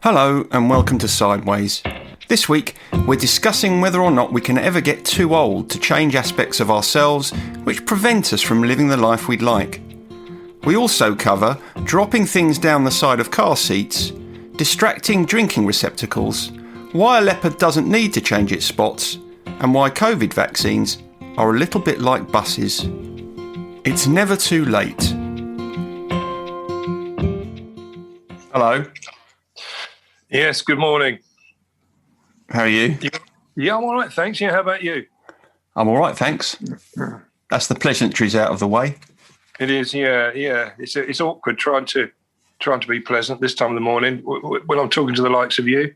Hello and welcome to Sideways. This week we're discussing whether or not we can ever get too old to change aspects of ourselves which prevent us from living the life we'd like. We also cover dropping things down the side of car seats, distracting drinking receptacles, why a leopard doesn't need to change its spots, and why COVID vaccines are a little bit like buses. It's never too late. Hello. Yes, good morning. How are you? Yeah, I'm all right, thanks. Yeah, how about you? I'm all right, thanks. That's the pleasantries out of the way. It is, yeah. It's awkward trying to be pleasant this time of the morning when I'm talking to the likes of you.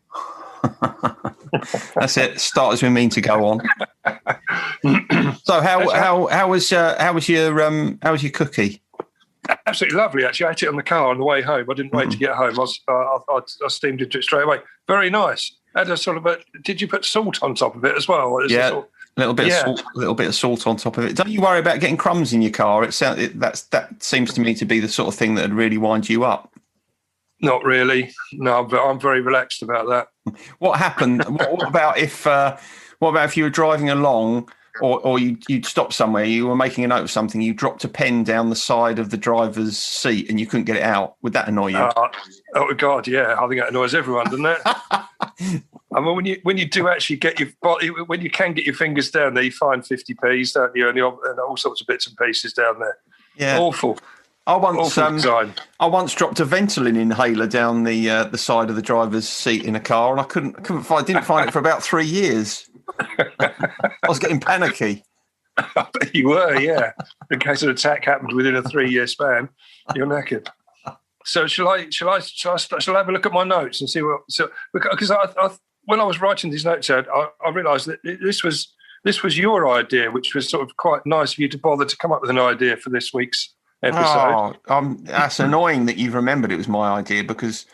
That's it. Start as we mean to go on. So how was your cookie? Absolutely lovely, actually. I ate it on the car on the way home. I didn't wait to get home. I steamed into it straight away. Very nice. Had a sort of did you put salt on top of it as well? Yeah, a little bit of salt on top of it. Don't you worry about getting crumbs in your car? That seems to me to be the sort of thing that would really wind you up. Not really. No, but I'm very relaxed about that. What happened? what about if you were driving along? Or you'd stop somewhere, you were making a note of something, you dropped a pen down the side of the driver's seat and you couldn't get it out. Would that annoy you? Oh, God, yeah. I think that annoys everyone, doesn't it? I mean, when you do actually when you can get your fingers down there, you find 50p's, don't you? And all sorts of bits and pieces down there. Yeah. Awful. I once dropped a Ventolin inhaler down the side of the driver's seat in a car, and I didn't find it for about 3 years. I was getting panicky. I bet you were, yeah. In case an attack happened within a 3-year span, you're knackered. So shall I have a look at my notes and see because when I was writing these notes out, I realised that this was your idea, which was sort of quite nice of you to bother to come up with an idea for this week's episode. That's annoying that you've remembered it was my idea, because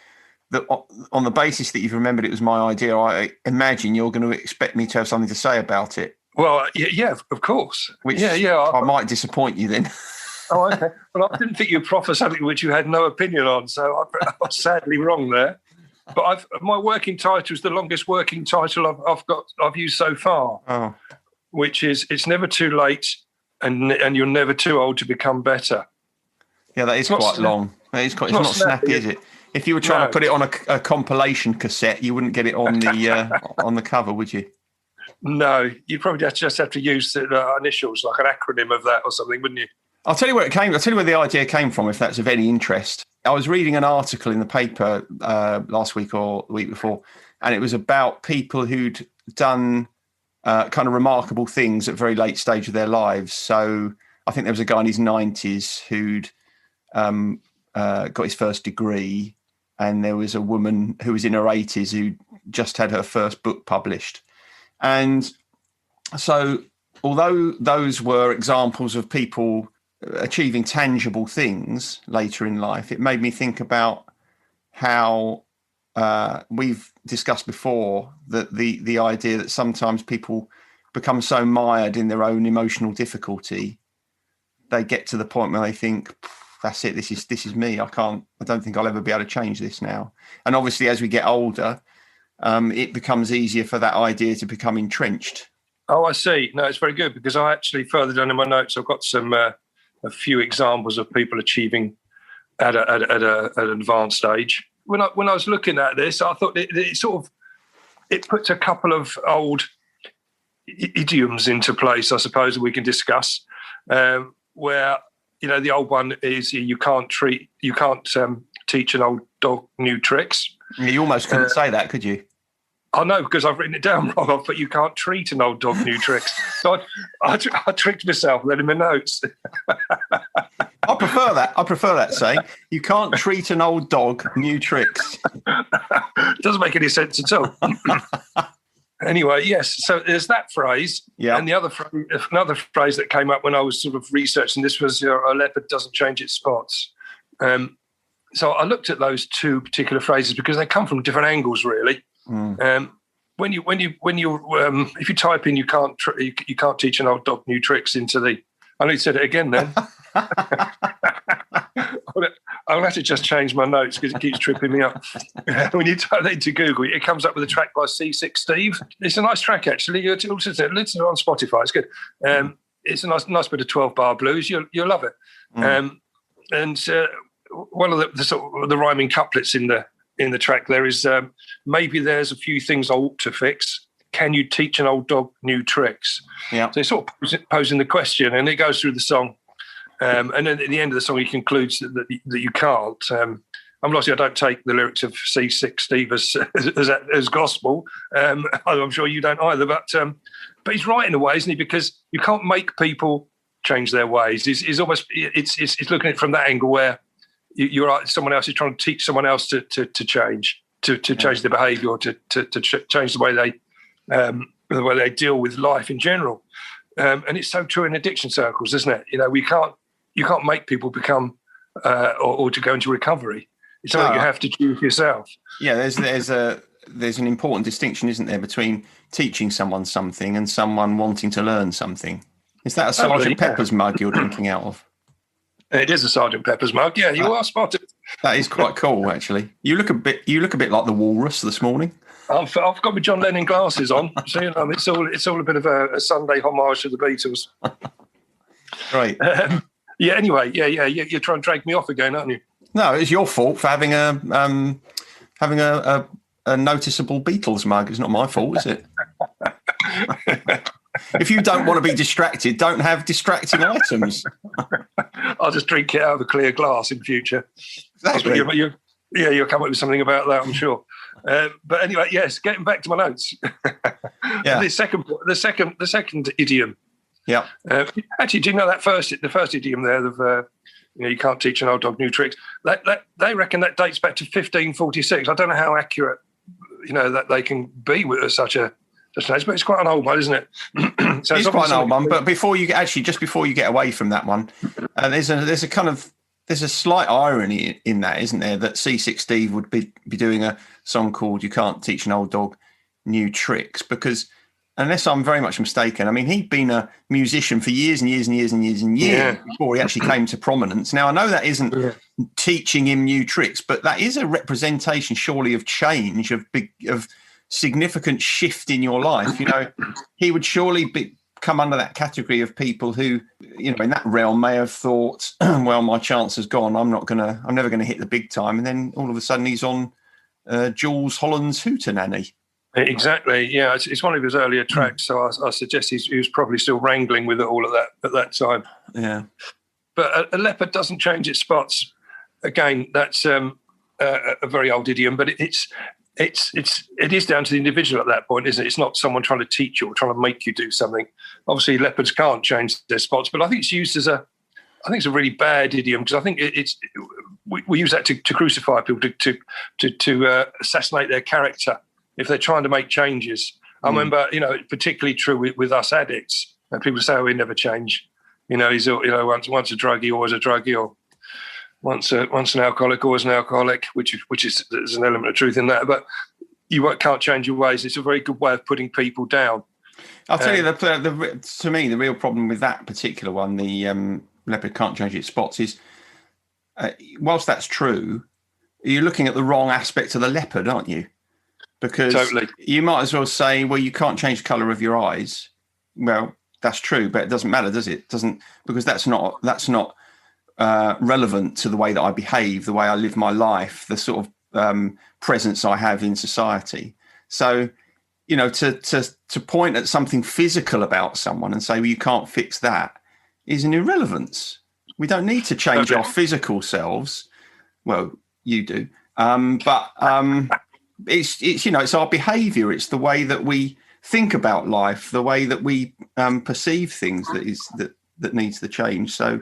on the basis that you've remembered it was my idea, I imagine you're going to expect me to have something to say about it. Well, yeah, of course. I might disappoint you then. Oh, okay. Well, I didn't think you'd proffer something which you had no opinion on, so I was sadly wrong there. But my working title is the longest working title I've used so far, which is "It's never too late, and you're never too old to become better." Yeah, that is quite long. It's not snappy, is it? If you were trying to put it on a compilation cassette, you wouldn't get it on the on the cover, would you? No, you'd probably just have to use the initials, like an acronym of that or something, wouldn't you? I'll tell you where the idea came from, if that's of any interest. I was reading an article in the paper last week or the week before, and it was about people who'd done kind of remarkable things at a very late stage of their lives. So I think there was a guy in his 90s who'd got his first degree, and there was a woman who was in her 80s who just had her first book published. And so although those were examples of people achieving tangible things later in life, it made me think about how we've discussed before that the idea that sometimes people become so mired in their own emotional difficulty, they get to the point where they think, that's it, this is me. I don't think I'll ever be able to change this now. And obviously, as we get older, it becomes easier for that idea to become entrenched. Oh, I see. No, it's very good, because I actually, further down in my notes, I've got a few examples of people achieving at an advanced stage. When I was looking at this, I thought it puts a couple of old idioms into place, I suppose, that we can discuss, where, the old one is you can't teach an old dog new tricks. You almost couldn't say that, could you? I know, because I've written it down wrong. I've put you can't treat an old dog new tricks. So I tricked myself then in my notes. I prefer that saying. You can't treat an old dog new tricks. Doesn't make any sense at all. Anyway, yes. So there's that phrase. Yeah. And another phrase that came up when I was sort of researching this was a leopard doesn't change its spots. So I looked at those two particular phrases because they come from different angles, really. When you if you type in you can't teach an old dog new tricks into the, I know you said it again then. I'll have to just change my notes because it keeps tripping me up. When you type that into Google, it comes up with a track by C6 Steve. It's a nice track, actually. Listen to it on Spotify. It's good. It's a nice bit of 12-bar blues. You'll love it. And one of the sort of the rhyming couplets in the track there is maybe there's a few things I ought to fix. Can you teach an old dog new tricks? Yeah. So it's sort of posing the question, and it goes through the song. And then at the end of the song, he concludes that you can't. Obviously, I don't take the lyrics of C6 Steve as gospel. I'm sure you don't either. But he's right in a way, isn't he? Because you can't make people change their ways. It's almost looking at it from that angle where you're right. Someone else is trying to teach someone else to change, to change their behaviour, or to change the way they deal with life in general. And it's so true in addiction circles, isn't it? You can't make people become or to go into recovery. It's something you have to choose yourself. Yeah, there's an important distinction, isn't there, between teaching someone something and someone wanting to learn something. Is that a Sergeant Pepper's mug you're drinking out of? It is a Sergeant Pepper's mug. Yeah, you are spotted. That is quite cool, actually. You look a bit like the walrus this morning. I've got my John Lennon glasses on, so it's all a bit of a Sunday homage to the Beatles. Right. Yeah. Anyway, yeah. You're trying to drag me off again, aren't you? No, it's your fault for having a noticeable Beatles mug. It's not my fault, is it? If you don't want to be distracted, don't have distracting items. I'll just drink it out of a clear glass in future. Exactly. You'll come up with something about that, I'm sure. But anyway, yes. Getting back to my notes. Yeah. The second idiom. Yeah. Actually, do you know the first idiom there of you can't teach an old dog new tricks? They reckon that dates back to 1546. I don't know how accurate that they can be with such an age, but it's quite an old one, isn't it? So it's quite an old one. But before you get away from that one, there's a slight irony in that, isn't there? That C6 Steve would be doing a song called "You Can't Teach an Old Dog New Tricks," because unless I'm very much mistaken, I mean, he'd been a musician for years and years and years and years and years before he actually came to prominence. Now, I know that isn't teaching him new tricks, but that is a representation, surely, of change, of significant shift in your life. He would surely come under that category of people who, in that realm may have thought, well, my chance has gone. I'm never going to hit the big time. And then all of a sudden he's on Jules Holland's Hootenanny. Exactly. Yeah, it's one of his earlier tracks, so I suggest he was probably still wrangling with it all at that time. Yeah. But a leopard doesn't change its spots. Again, that's a very old idiom, but it is down to the individual at that point, isn't it? It's not someone trying to teach you or trying to make you do something. Obviously, leopards can't change their spots, but I think it's used as a really bad idiom, because I think we use that to crucify people, to assassinate their character if they're trying to make changes. I remember, particularly true with us addicts. People say, "Oh, we never change." He's once a druggie, always a druggie, or once an alcoholic, always an alcoholic, which is there's an element of truth in that. But you can't change your ways. It's a very good way of putting people down. I'll tell you, to me, the real problem with that particular one, the leopard can't change its spots, is whilst that's true, you're looking at the wrong aspect of the leopard, aren't you? Because you might as well say, well, you can't change the colour of your eyes. Well, that's true, but it doesn't matter, does it? It doesn't, because that's not relevant to the way that I behave, the way I live my life, the sort of presence I have in society. So, to point at something physical about someone and say, well, you can't fix that, is an irrelevance. We don't need to change our physical selves. Well, you do, but it's our behaviour. It's the way that we think about life, the way that we perceive things that needs the change. So.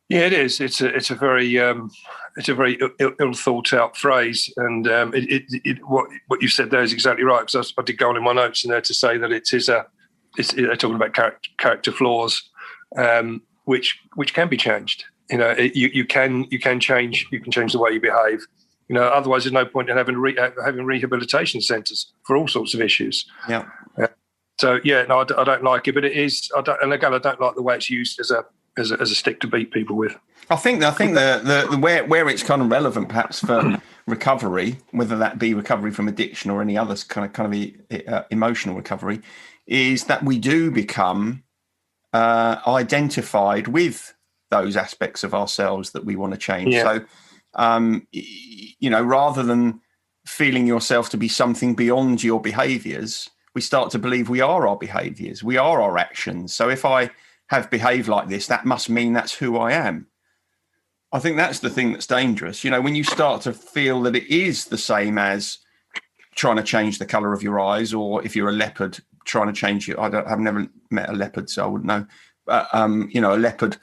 Yeah, it is. It's a very ill thought out phrase, and what you said there is exactly right. Because I did go on in my notes in there to say that they're talking about character flaws, which can be changed. You can change the way you behave. Otherwise there's no point in having rehabilitation centres for all sorts of issues. Yeah. So I don't like it, but it is. I don't like the way it's used as as a stick to beat people with. I think the where it's kind of relevant perhaps for recovery, whether that be recovery from addiction or any other kind of emotional recovery, is that we do become identified with those aspects of ourselves that we want to change. Yeah. So, rather than feeling yourself to be something beyond your behaviours, we start to believe we are our behaviours, we are our actions. So if I have behaved like this, that must mean that's who I am. I think that's the thing that's dangerous. When you start to feel that it is the same as trying to change the colour of your eyes, or if you're a leopard, trying to change it. I've never met a leopard, so I wouldn't know. But, a leopard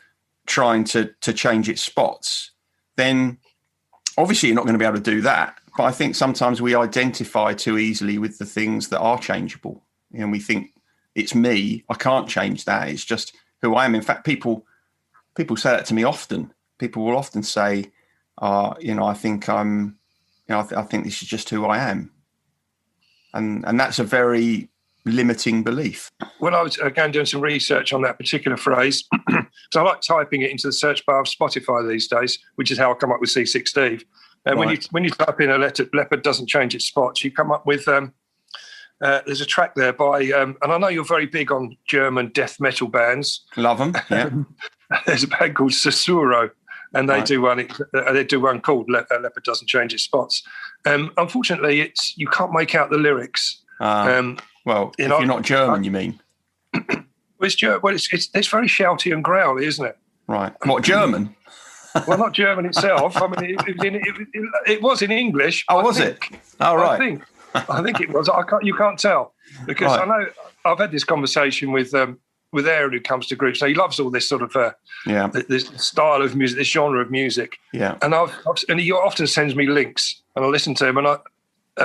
trying to change its spots, then obviously you're not going to be able to do that. But I think sometimes we identify too easily with the things that are changeable. And we think it's me, I can't change that. It's just who I am. In fact, people say that to me often. People will often say, I think I think this is just who I am. And that's a very limiting belief. When I was again doing some research on that particular phrase, so I like typing it into the search bar of Spotify these days, which is how I come up with C6 Steve. And Right. when you type in a leopard doesn't change its spots, you come up with there's a track there by and I know you're very big on German death metal bands. Love them. Yeah. There's a band called Susuro, and they Right. do one called Leopard Doesn't Change Its Spots. Unfortunately, you can't make out the lyrics. Well, if you're not German, you mean? It's very shouty and growly, isn't it? Right. What, German? Well, not German itself. I mean, it was in English. Oh, was it? Oh, right. I think it was. You can't tell, because Right. I know I've had this conversation with Aaron, who comes to groups. So he loves all this sort of this style of music, this genre of music. Yeah. And he often sends me links, and I listen to him, and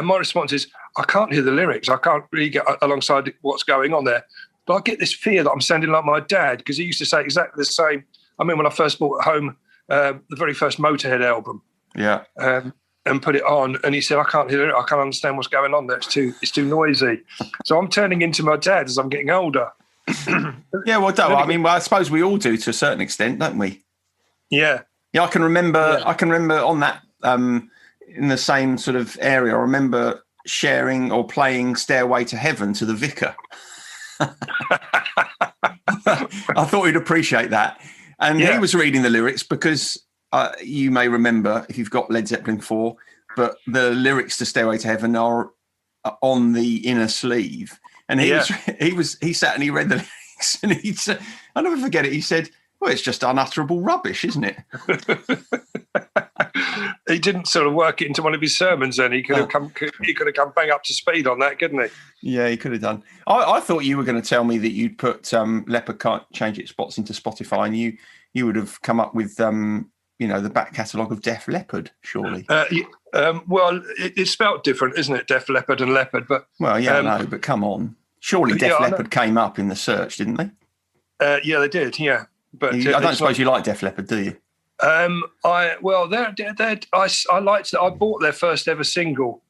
my response is, I can't hear the lyrics. I can't really get alongside what's going on there. But I get this fear that I'm sounding like my dad, because he used to say exactly the same. I mean, when I first bought home the very first Motorhead album, Yeah. and put it on, and he said, I can't hear it. I can't understand what's going on there. It's too noisy. So I'm turning into my dad as I'm getting older. Yeah, well, I suppose we all do to a certain extent, don't we? Yeah. Yeah, I can remember on that, in the same sort of area, I remember sharing or playing Stairway to Heaven to the vicar. I thought he'd appreciate that. And he was reading the lyrics because you may remember, if you've got Led Zeppelin 4, but the lyrics to Stairway to Heaven are on the inner sleeve. And he sat and he read the lyrics, and he said, I'll never forget it. He said, well, it's just unutterable rubbish, isn't it? He didn't sort of work it into one of his sermons then. He could have come bang up to speed on that, couldn't he? Yeah, he could have done. I thought you were going to tell me that you'd put Leopard Can't Change Its Spots into Spotify, and you would have come up with the back catalogue of Def Leppard, surely. Well, it's spelt different, isn't it? Def Leppard and Leopard, but well, yeah, I know, but come on, surely Def Leppard came up in the search, didn't they? Yeah, they did. Yeah, but I don't suppose you like Def Leppard, do you? I liked that. I bought their first ever single,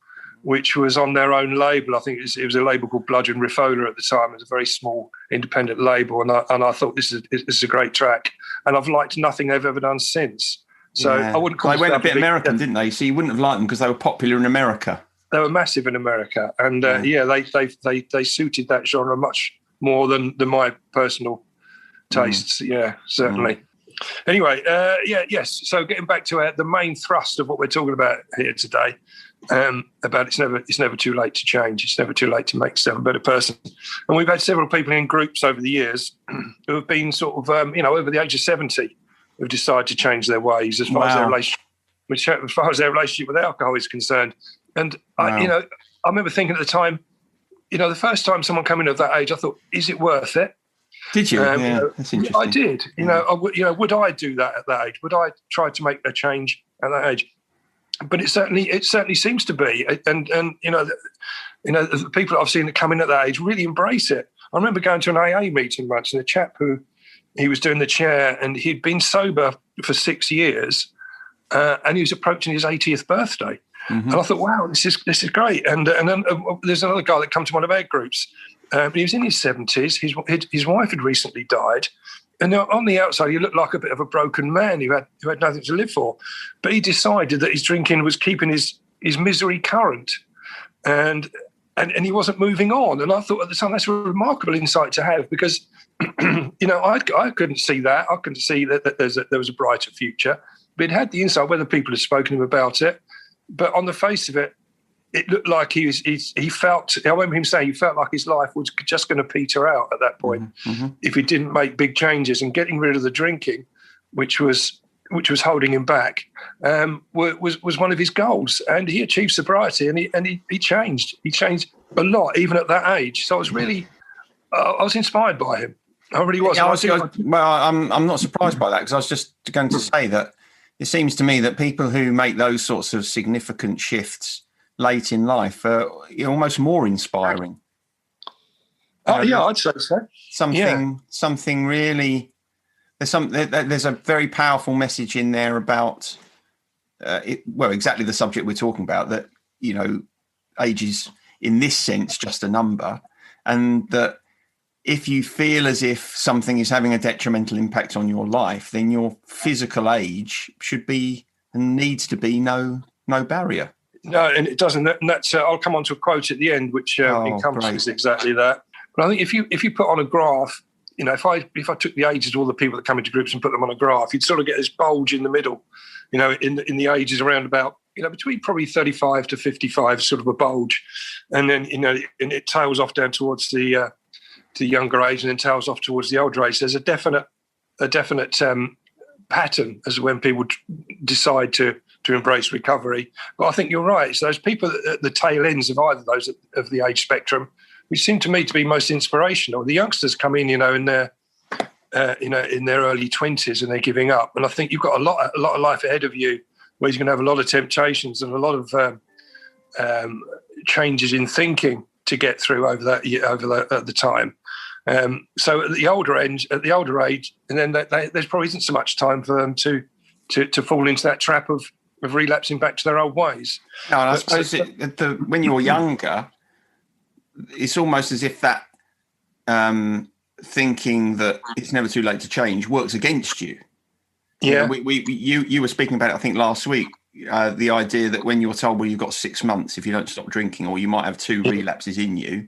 which was on their own label. I think it was a label called Bludgeon Refola at the time. It was a very small independent label, and I thought this is a great track, and I've liked nothing they've ever done since. So I wouldn't call. They went a bit American, didn't they? So you wouldn't have liked them because they were popular in America. They were massive in America, and they suited that genre much more than my personal tastes. Yeah, certainly. Anyway, yes. So getting back to the main thrust of what we're talking about here today, about it's never too late to change. It's never too late to make yourself a better person. And we've had several people in groups over the years who have been sort of, over the age of 70, who've decided to change their ways as far as their relationship with alcohol is concerned. And I remember thinking at the time, the first time someone came in at that age, I thought, is it worth it? Did you? That's interesting. I did. Would I do that at that age? Would I try to make a change at that age? But it certainly seems to be. And the people I've seen that come in at that age really embrace it. I remember going to an AA meeting once, and a chap who he was doing the chair, and he'd been sober for 6 years, and he was approaching his 80th birthday. Mm-hmm. And I thought, wow, this is great. And then there's another guy that come to one of our groups. He was in his 70s. His wife had recently died. And on the outside, he looked like a bit of a broken man who had nothing to live for. But he decided that his drinking was keeping his misery current, and he wasn't moving on. And I thought at the time that's a remarkable insight to have, because I couldn't see that. I couldn't see that there was a brighter future. But it had the insight, whether people had spoken to him about it. But on the face of it, it looked like he felt. I remember him saying he felt like his life was just going to peter out at that point if he didn't make big changes. And getting rid of the drinking, which was holding him back, was one of his goals. And he achieved sobriety, and he changed. He changed a lot, even at that age. So I was really, I was inspired by him. I really was. I'm not surprised by that, because I was just going to say that it seems to me that people who make those sorts of significant shifts late in life are almost more inspiring. I'd say so. Something really. There's a very powerful message in there about exactly the subject we're talking about, that age is in this sense just a number, and that if you feel as if something is having a detrimental impact on your life, then your physical age should be and needs to be no barrier. No, and it doesn't. That's I'll come on to a quote at the end, which encompasses exactly that. But I think if you put on a graph, if I took the ages of all the people that come into groups and put them on a graph, you'd sort of get this bulge in the middle. In the ages around about between probably 35 to 55, sort of a bulge, and then and it tails off down towards the younger age, and then tails off towards the older age. There's a definite pattern as to when people decide to embrace recovery. But I think you're right. So those people at the tail ends of either those of the age spectrum, which seem to me to be most inspirational. The youngsters come in, in their early 20s, and they're giving up. And I think you've got a lot of life ahead of you, where you're going to have a lot of temptations and a lot of changes in thinking to get through over the time. So at the older age, and then there's probably isn't so much time for them to fall into that trap of relapsing back to their old ways. No, and I suppose when you're younger, it's almost as if that thinking that it's never too late to change works against you. Yeah, you were speaking about it, I think, last week. The idea that when you're told, well, you've got 6 months if you don't stop drinking, or you might have 2 relapses in you.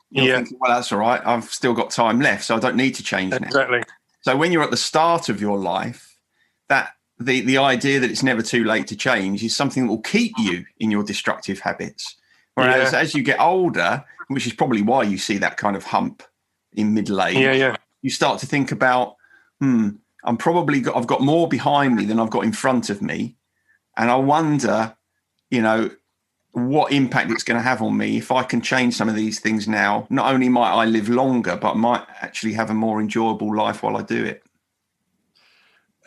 You're thinking, well, that's all right. I've still got time left, so I don't need to change now. Exactly. So when you're at the start of your life, that the idea that it's never too late to change is something that will keep you in your destructive habits. Whereas as you get older, which is probably why you see that kind of hump in middle age, you start to think about, I've got more behind me than I've got in front of me. And I wonder, what impact it's going to have on me if I can change some of these things now. Not only might I live longer, but I might actually have a more enjoyable life while I do it.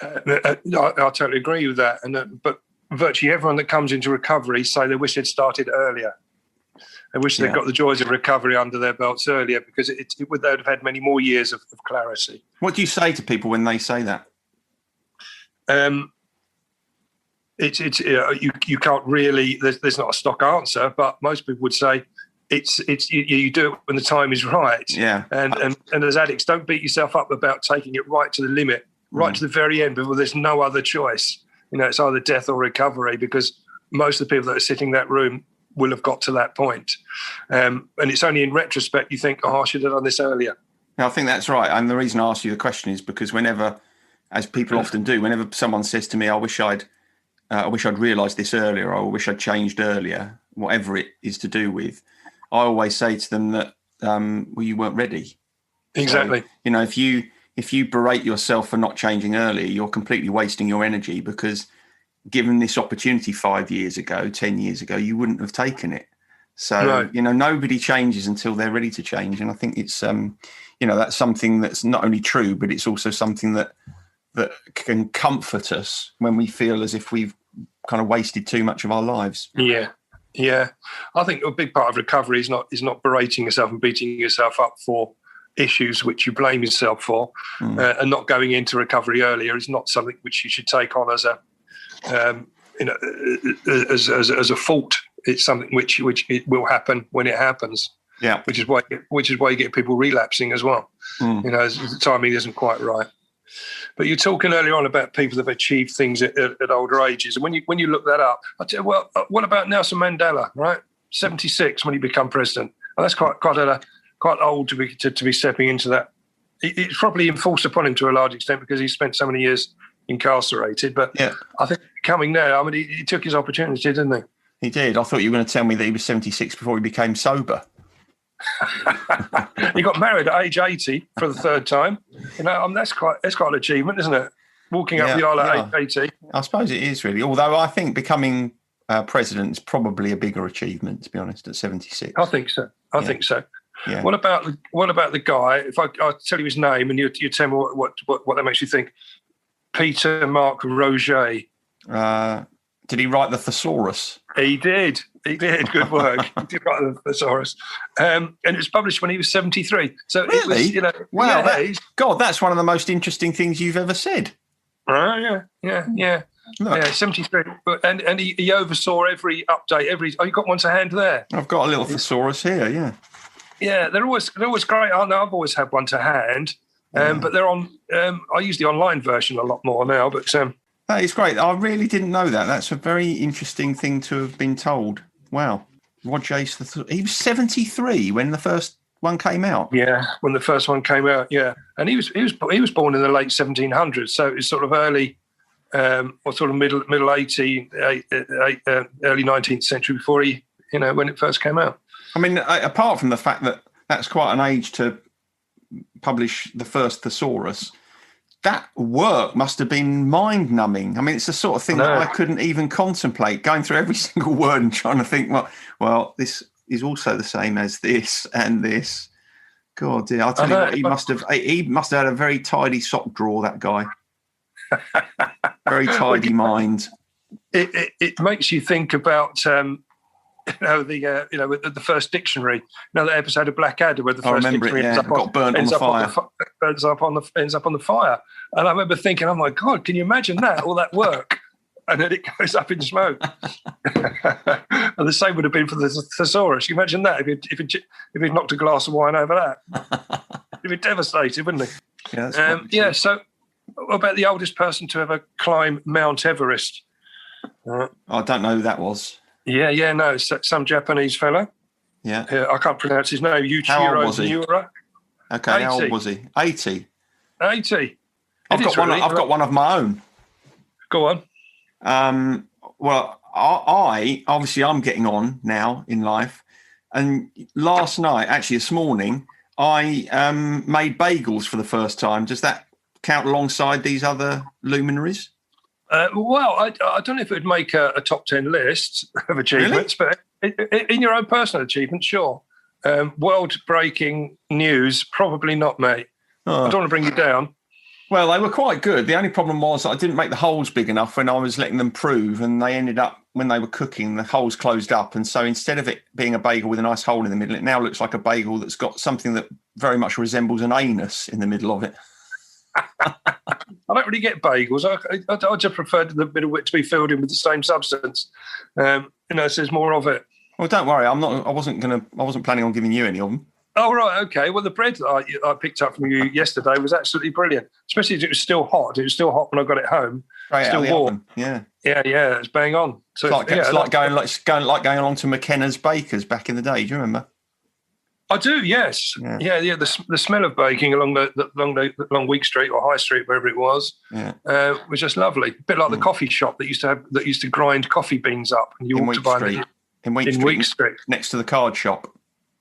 I totally agree with that. But virtually everyone that comes into recovery say they wish they'd started earlier. They wish they'd got the joys of recovery under their belts earlier, because they'd have had many more years of clarity. What do you say to people when they say that? You can't really. There's not a stock answer, but most people would say you do it when the time is right. Yeah. And as addicts, don't beat yourself up about taking it right to the limit, right to the very end, before there's no other choice. It's either death or recovery, because most of the people that are sitting in that room will have got to that point. And it's only in retrospect you think, I should have done this earlier. No, I think that's right. And the reason I asked you the question is because whenever, as people often do, whenever someone says to me, I wish I'd realised this earlier, or I wish I'd changed earlier, whatever it is to do with, I always say to them that, you weren't ready. Exactly. So, if you berate yourself for not changing earlier, you're completely wasting your energy, because given this opportunity 5 years ago, 10 years ago, you wouldn't have taken it. So, nobody changes until they're ready to change. And I think it's, that's something that's not only true, but it's also something that can comfort us when we feel as if we've kind of wasted too much of our lives. Yeah. I think a big part of recovery is not berating yourself and beating yourself up for issues which you blame yourself for, and not going into recovery earlier is not something which you should take on as a fault. It's something which it will happen when it happens. Yeah, which is why you get people relapsing as well. The timing isn't quite right. But you're talking earlier on about people that have achieved things at older ages. And when you look that up, I tell you, well, what about Nelson Mandela, right? 76 when he became president. Well, that's quite old to be stepping into that. It's probably enforced upon him to a large extent because he spent so many years incarcerated. But yeah. I think coming now, I mean, he took his opportunity, didn't he? He did. I thought you were going to tell me that he was 76 before he became sober. He got married at age 80 for the third time. That's quite an achievement, isn't it? Walking up the aisle at age 80. I suppose it is really. Although I think becoming president is probably a bigger achievement, to be honest, at 76. I think so. I think so. Yeah. What about the guy? If I tell you his name and you tell me what that makes you think. Peter Mark Roget. Did he write the Thesaurus? He did. Good work. He did write the Thesaurus. And it was published when he was 73. So really? It was, wow. That's one of the most interesting things you've ever said. Yeah. Look. Yeah, 73. And he oversaw every update. You got one to hand there? I've got a little Thesaurus here, yeah. Yeah, they're always great. I know I've always had one to hand. But they're on. I use the online version a lot more now. But that is great. I really didn't know that. That's a very interesting thing to have been told. Wow, Roger, he was 73 when the first one came out. Yeah, when the first one came out. Yeah, and he was born in the late 1700s, so it was sort of early, or sort of middle 18, early 19th century before he, when it first came out. I mean, apart from the fact that that's quite an age to publish the first Thesaurus, that work must have been mind-numbing. I mean, it's the sort of thing that I couldn't even contemplate, going through every single word and trying to think, well, this is also the same as this and this. God, dear, I'll tell you what, he must have had a very tidy sock drawer, that guy. Very tidy mind. It makes you think about... the first dictionary. That episode of Blackadder where the first dictionary ends up on the fire. And I remember thinking, oh my God, can you imagine that? All that work. And then it goes up in smoke. And the same would have been for the Thesaurus. You imagine that if he'd knocked a glass of wine over that. He'd be devastated, wouldn't he? Yeah, so what about the oldest person to ever climb Mount Everest? I don't know who that was. Yeah, no, some Japanese fella. Yeah. I can't pronounce his name. How old was he? Miura. Okay, 80. How old was he? 80. 80. I've got one of my own. Go on. Well, I'm getting on now in life, and last night, actually this morning, I made bagels for the first time. Does that count alongside these other luminaries? Well, I don't know if it would make a top 10 list of achievements, really? But in your own personal achievement, sure. World-breaking news, probably not, mate. I don't want to bring you down. Well, they were quite good. The only problem was that I didn't make the holes big enough when I was letting them prove, and they ended up, when they were cooking, the holes closed up. And so instead of it being a bagel with a nice hole in the middle, it now looks like a bagel that's got something that very much resembles an anus in the middle of it. I don't really get bagels. I just prefer the middle to be filled in with the same substance. So there's more of it. Well, don't worry. I wasn't planning on giving you any of them. Oh, right. Okay. Well, the bread that I picked up from you yesterday was absolutely brilliant, especially as it was still hot. It was still hot when I got it home. Right, still warm. Yeah. Yeah. It's bang on. So it's like going along to McKenna's Bakers back in the day. Do you remember? I do, yes. Yeah. The smell of baking along along Week Street or High Street, wherever it was, was just lovely. A bit like the coffee shop that used to grind coffee beans up, and you walked to buy them in Week Street, next to the card shop.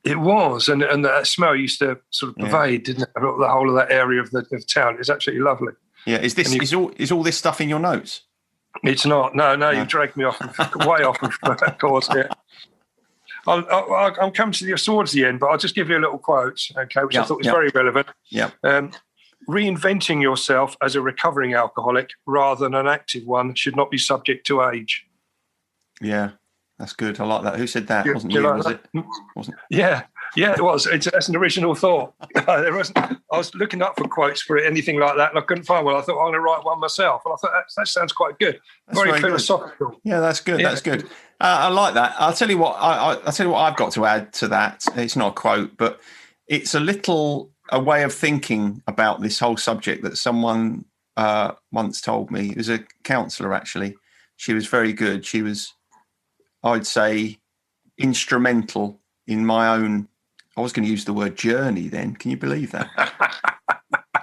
It was, and that smell used to sort of pervade, didn't it? The whole of that area of the town. It's absolutely lovely. Yeah, is all this stuff in your notes? It's not. No. You've dragged me off, way off of that course. Yeah. I'm coming towards the end, but I'll just give you a little quote, okay, which I thought was very relevant. Yeah. Reinventing yourself as a recovering alcoholic rather than an active one should not be subject to age. Yeah, that's good. I like that. Who said that? It wasn't you, was it? Wasn't it? Yeah, it was. That's an original thought. I was looking up for quotes for anything like that, and I couldn't find one. I thought, I'm going to write one myself. And I thought, that sounds quite good. Very philosophical. Good. Yeah, that's good. Yeah. That's good. I like that. I'll tell you what. I'll tell you what I've got to add to that. It's not a quote, but it's a way of thinking about this whole subject that someone once told me. It was a counsellor, actually. She was very good. She was, I'd say, instrumental in my own, I was going to use the word journey then. Can you believe that?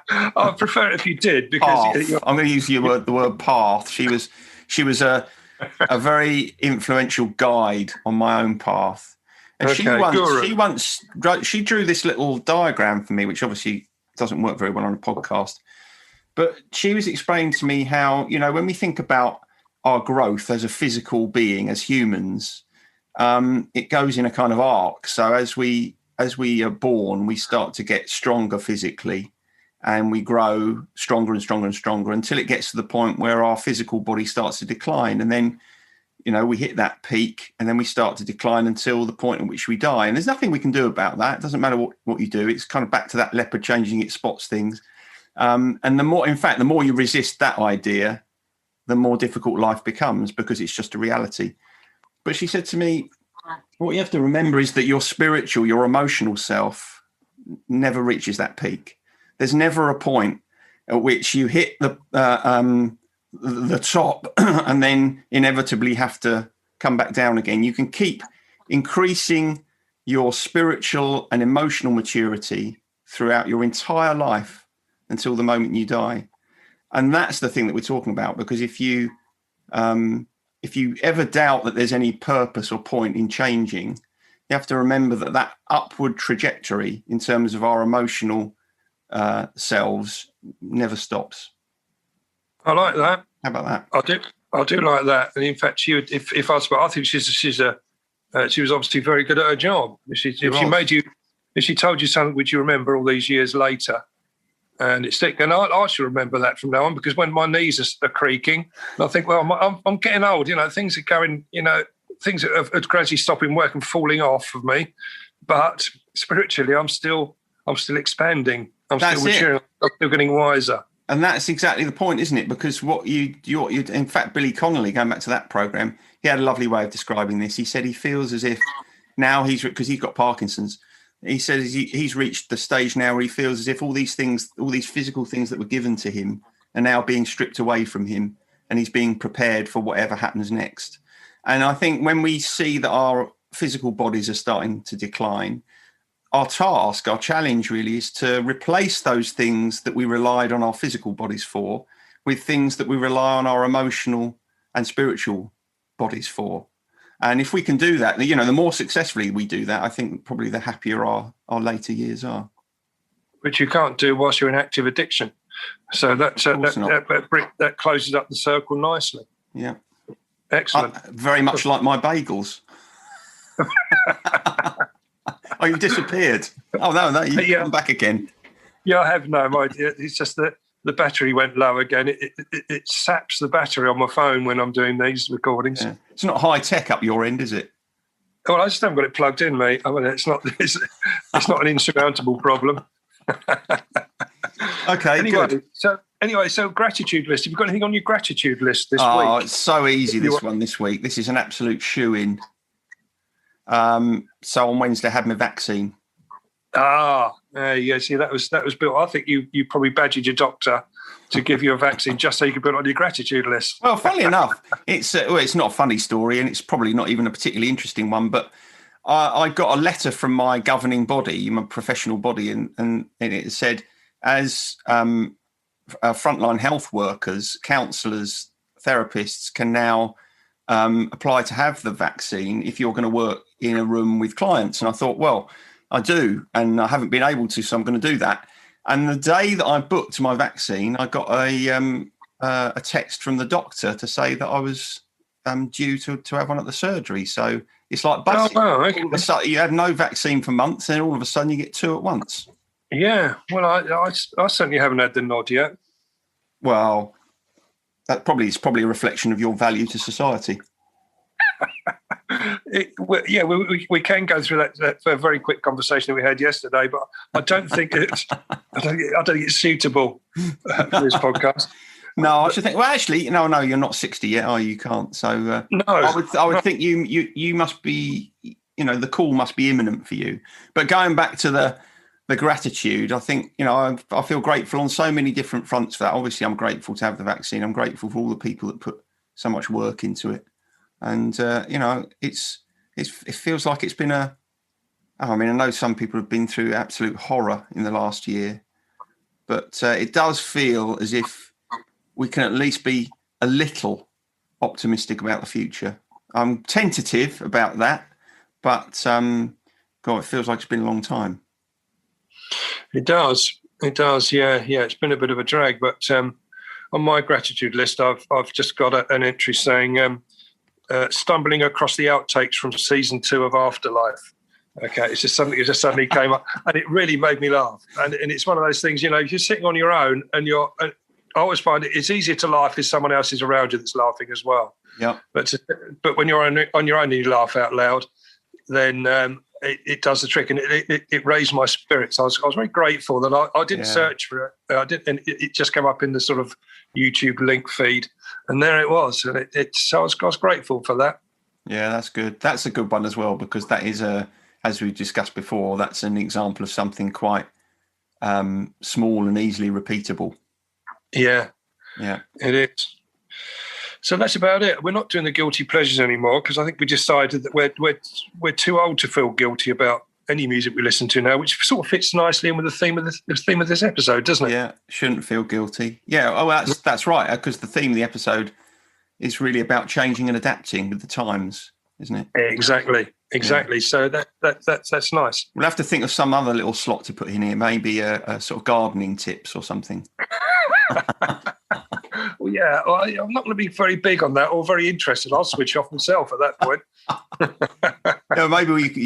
I'd prefer it if you did, because I'm going to use the word path. She was a very influential guide on my own path. And she drew this little diagram for me, which obviously doesn't work very well on a podcast. But she was explaining to me how, when we think about our growth as a physical being, as humans, it goes in a kind of arc. So as we are born, we start to get stronger physically, and we grow stronger and stronger and stronger until it gets to the point where our physical body starts to decline. And then, we hit that peak, and then we start to decline until the point at which we die. And there's nothing we can do about that. It doesn't matter what you do. It's kind of back to that leopard changing its spots things. And the more you resist that idea, the more difficult life becomes, because it's just a reality. But she said to me, what you have to remember is that your spiritual, your emotional self never reaches that peak. There's never a point at which you hit the top and then inevitably have to come back down again. You can keep increasing your spiritual and emotional maturity throughout your entire life until the moment you die. And that's the thing that we're talking about, because if you ever doubt that there's any purpose or point in changing, you have to remember that upward trajectory in terms of our emotional selves never stops. I like that. How about that? I do like that. And in fact, if I was, I think she was obviously very good at her job. If she told you something which you remember all these years later, and it's thick, and I should remember that from now on, because when my knees are creaking, and I think, well, I'm getting old. Things are going. Things are gradually stopping work and falling off of me. But spiritually, I'm still expanding. I'm still maturing. I'm still getting wiser. And that's exactly the point, isn't it? Because what you in fact, Billy Connolly, going back to that program, he had a lovely way of describing this. He said he feels as if now because he's got Parkinson's. He says he's reached the stage now where he feels as if all these things, all these physical things that were given to him, are now being stripped away from him, and he's being prepared for whatever happens next. And I think when we see that our physical bodies are starting to decline, our challenge really is to replace those things that we relied on our physical bodies for with things that we rely on our emotional and spiritual bodies for. And if we can do that, the more successfully we do that, I think probably the happier our later years are. Which you can't do whilst you're in active addiction. So that closes up the circle nicely. Yeah. Excellent. Very much like my bagels. Oh, you disappeared. Oh, no, you come back again. Yeah, I have no idea. It's just that the battery went low again. It saps the battery on my phone when I'm doing these recordings. Yeah. It's not high tech up your end, is it? Well, I just haven't got it plugged in, mate. I mean, it's not an insurmountable problem. Okay, good. So gratitude list. Have you got anything on your gratitude list this week? Oh, it's so easy, this week. This is an absolute shoe-in. So on Wednesday I had my vaccine. Yeah. See, that was built. I think you probably badgered your doctor to give you a vaccine just so you could put it on your gratitude list. Well, funnily enough, it's not a funny story, and it's probably not even a particularly interesting one. But I got a letter from my governing body, my professional body, and it said, as frontline health workers, counsellors, therapists can now apply to have the vaccine if you're going to work in a room with clients. And I thought, well, I do, and I haven't been able to, so I'm going to do that. And the day that I booked my vaccine, I got a text from the doctor to say that I was due to have one at the surgery. So it's like, okay. You had no vaccine for months, and all of a sudden you get two at once. Yeah, well, I certainly haven't had the nod yet. Well, that is probably a reflection of your value to society. We can go through that for a very quick conversation that we had yesterday, but I don't think I don't think it's suitable for this podcast. No, I should think. Well, actually, no, you're not 60 yet, are you? You can't. So no, I would think you must be. The call must be imminent for you. But going back to the gratitude. I think, I feel grateful on so many different fronts for that. Obviously, I'm grateful to have the vaccine. I'm grateful for all the people that put so much work into it. And, it feels like it's been I know some people have been through absolute horror in the last year, but it does feel as if we can at least be a little optimistic about the future. I'm tentative about that, but God, it feels like it's been a long time. It does, yeah. It's been a bit of a drag, but on my gratitude list, I've just got an entry saying stumbling across the outtakes from season 2 of Afterlife. Okay, it's just something that just suddenly came up, and it really made me laugh. And it's one of those things, if you're sitting on your own and I always find it's easier to laugh if someone else is around you that's laughing as well. Yeah. But when you're on your own and you laugh out loud, then it does the trick, and it raised my spirits. I was very grateful that I didn't search for it. I didn't, and it just came up in the sort of YouTube link feed, and there it was. And so I was grateful for that. Yeah, that's good. That's a good one as well, because that is as we discussed before, that's an example of something quite small and easily repeatable. Yeah, it is. So that's about it. We're not doing the guilty pleasures anymore, because I think we decided that we're too old to feel guilty about any music we listen to now, which sort of fits nicely in with the theme of this episode, doesn't it? Yeah, shouldn't feel guilty. Yeah, that's right, because the theme of the episode is really about changing and adapting with the times, isn't it? Exactly. Yeah. So that's nice. We'll have to think of some other little slot to put in here, maybe a sort of gardening tips or something. Well, yeah, I'm not going to be very big on that or very interested. I'll switch off myself at that point.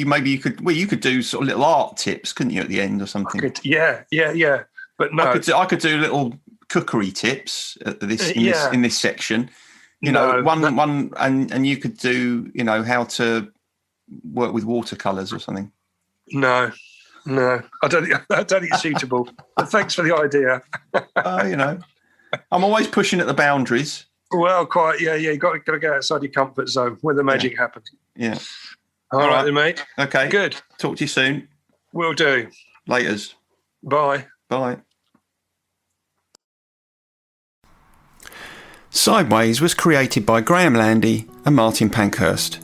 Maybe you could do sort of little art tips, couldn't you, at the end or something? Yeah. But no, I could do little cookery tips in this section. One, and you could do how to work with watercolors or something. No, I don't think it's suitable. But thanks for the idea. I'm always pushing at the boundaries. Well, quite, yeah. You got to get outside your comfort zone where the magic happens. Yeah. All right then, mate. Okay. Good. Talk to you soon. Will do. Laters. Bye. Sideways was created by Graham Landy and Martin Pankhurst.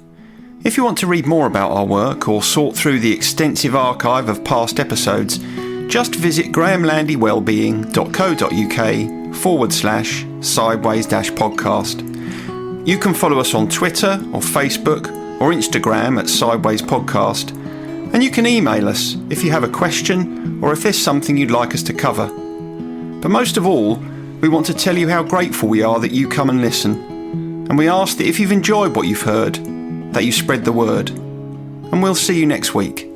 If you want to read more about our work or sort through the extensive archive of past episodes, just visit grahamlandy-wellbeing.co.uk/sideways-podcast. You can follow us on Twitter or Facebook or Instagram at Sideways Podcast, and you can email us if you have a question or if there's something you'd like us to cover. But most of all, we want to tell you how grateful we are that you come and listen, and we ask that if you've enjoyed what you've heard, that you spread the word. And we'll see you next week.